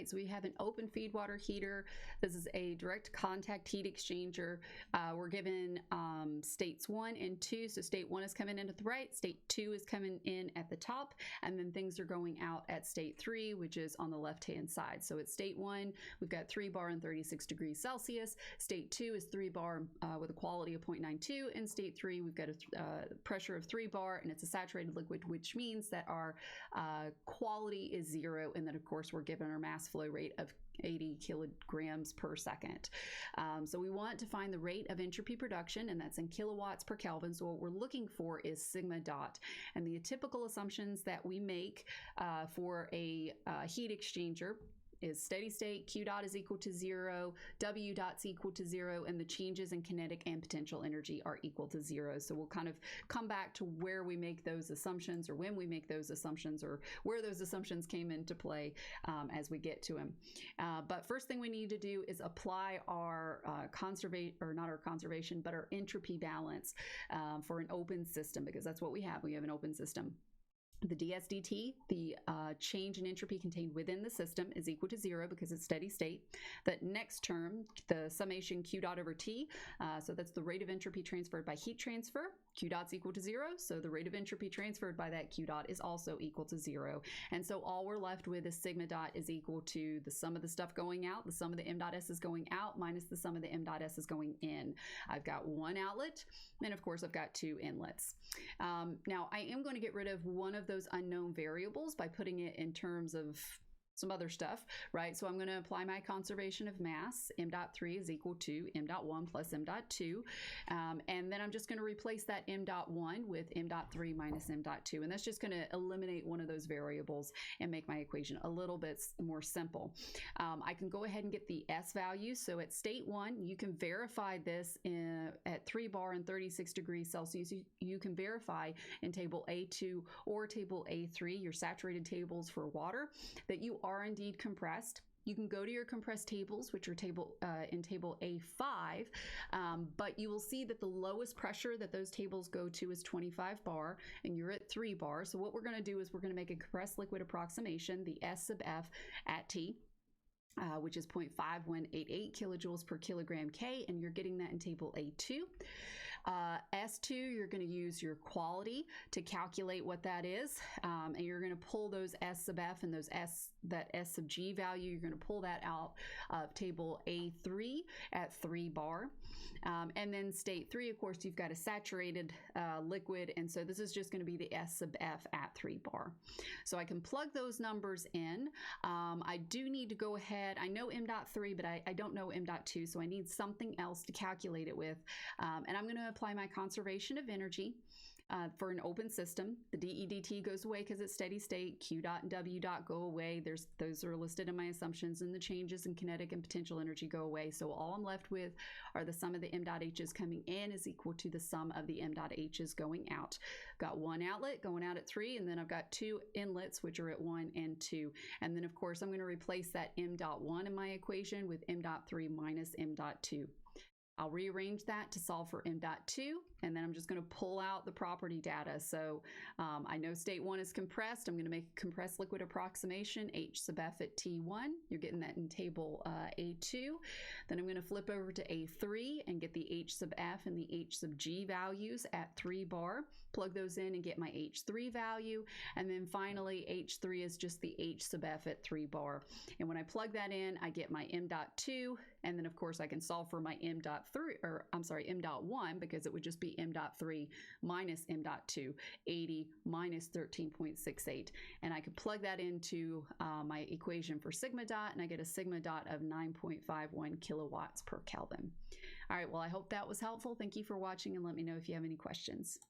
right, so we have an open feed water heater. This is a direct contact heat exchanger. We're given states 1 and 2. So state 1 is coming in at the right, state 2 is coming in at the top, and then things are going out at state 3, which is on the left-hand side. So at state 1, we've got 3 bar and 36 degrees Celsius. State 2 is 3 bar with a quality of 0.92. And state 3, we've got a pressure of 3 bar, and it's a saturated liquid, which means that our quality is 0, and then of course we're given our mass flow rate of 80 kilograms per second. So we want to find the rate of entropy production, and that's in kilowatts per Kelvin. So what we're looking for is sigma dot. And the typical assumptions that we make for a heat exchanger is steady state, Q dot is equal to 0, W dot's equal to 0, and the changes in kinetic and potential energy are equal to 0. So we'll kind of come back to where we make those assumptions, or when we make those assumptions, or where those assumptions came into play as we get to them. But first thing we need to do is apply our our entropy balance for an open system, because that's what we have. We have an open system. The dsdt, the change in entropy contained within the system, is equal to 0 because it's steady state. That next term, the summation Q dot over T, so that's the rate of entropy transferred by heat transfer. Q dot's equal to 0, so the rate of entropy transferred by that Q dot is also equal to 0. And so all we're left with is sigma dot is equal to the sum of the stuff going out, the sum of the m dot s is going out, minus the sum of the m dot s is going in. I've got one outlet, and of course I've got 2 inlets. Now I am going to get rid of one of those unknown variables by putting it in terms of some other stuff, right? So I'm going to apply my conservation of mass. M dot 3 is equal to M dot 1 plus M dot 2. And then I'm just going to replace that M dot 1 with M dot 3 minus M dot 2. And that's just going to eliminate one of those variables and make my equation a little bit more simple. I can go ahead and get the S value. So at state 1, you can verify this at 3 bar and 36 degrees Celsius. You can verify in table A2 or table A3, your saturated tables for water, that you are indeed compressed. You can go to your compressed tables, which are in table A5, but you will see that the lowest pressure that those tables go to is 25 bar, and you're at 3 bar. So what we're going to do is we're going to make a compressed liquid approximation, the S sub F at T, which is 0.5188 kilojoules per kilogram K, and you're getting that in table A2. S2, you're going to use your quality to calculate what that is, and you're going to pull those S sub F and that S sub G value, you're going to pull that out of table A3 at 3 bar. And then state 3, of course, you've got a saturated liquid, and so this is just going to be the S sub F at 3 bar. So I can plug those numbers in. I do need to go ahead, I know M dot 3, but I don't know M dot 2, so I need something else to calculate it with. And I'm going to apply my conservation of energy for an open system. The dE dt goes away because it's steady state. Q dot and W dot go away. Those are listed in my assumptions, and the changes in kinetic and potential energy go away. So all I'm left with are the sum of the m dot h's coming in is equal to the sum of the m dot h's going out. Got one outlet going out at 3, and then I've got 2 inlets, which are at 1 and 2. And then of course I'm going to replace that m dot 1 in my equation with m dot 3 minus m dot 2. I'll rearrange that to solve for m dot 2, and then I'm just going to pull out the property data. So I know state 1 is compressed. I'm going to make a compressed liquid approximation, H sub F at T1. You're getting that in table A2. Then I'm going to flip over to A3 and get the H sub F and the H sub G values at 3 bar. Plug those in and get my H3 value. And then finally, H3 is just the H sub F at 3 bar. And when I plug that in, I get my m dot 2. And then of course I can solve for my m dot 1, because it would just be m dot 3 minus m dot 2, 80 minus 13.68. And I can plug that into my equation for sigma dot, and I get a sigma dot of 9.51 kilowatts per Kelvin. All right, well, I hope that was helpful. Thank you for watching, and let me know if you have any questions.